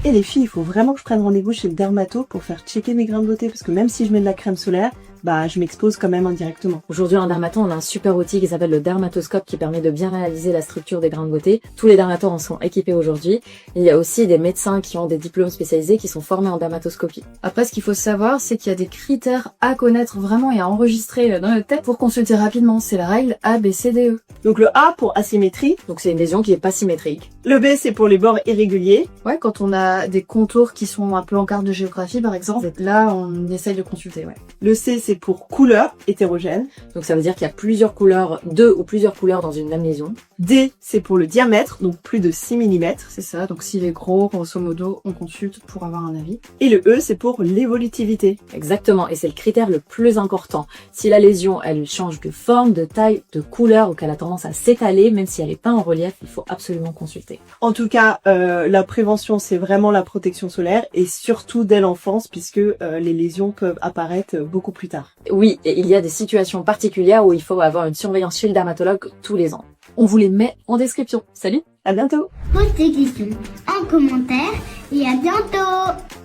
Et les filles, il faut vraiment que je prenne rendez-vous chez le dermato pour faire checker mes grains de beauté, parce que même si je mets de la crème solaire, bah je m'expose quand même indirectement. Aujourd'hui en dermato, on a un super outil qui s'appelle le dermatoscope qui permet de bien réaliser la structure des grains de beauté. Tous les dermatos en sont équipés aujourd'hui. Il y a aussi des médecins qui ont des diplômes spécialisés qui sont formés en dermatoscopie. Après, ce qu'il faut savoir, c'est qu'il y a des critères à connaître vraiment et à enregistrer dans notre tête pour consulter rapidement. C'est la règle A, B, C, D, E. Donc le A pour asymétrie, Donc c'est une lésion qui est pas symétrique. le B c'est pour les bords irréguliers, Ouais, quand on a des contours qui sont un peu en carte de géographie, par exemple, là, on essaye de consulter, ouais. le C c'est pour couleur hétérogène, Donc ça veut dire qu'il y a plusieurs couleurs, 2 ou plusieurs couleurs dans une même lésion. D c'est pour le diamètre, donc plus de 6 mm, C'est ça, donc s'il est gros, grosso modo, on consulte pour avoir un avis. et le E c'est pour l'évolutivité. Exactement, et c'est le critère le plus important. Si la lésion, elle change de forme, de taille, de couleur, ou qu'elle a tendance à s'étaler, même si elle n'est pas en relief, il faut absolument consulter. En tout cas, la prévention c'est vraiment la protection solaire, et surtout dès l'enfance, puisque les lésions peuvent apparaître beaucoup plus tard. Oui, et il y a des situations particulières où il faut avoir une surveillance chez le dermatologue tous les ans. On vous les met en description. Salut! À bientôt! Pose tes questions en commentaire et à bientôt!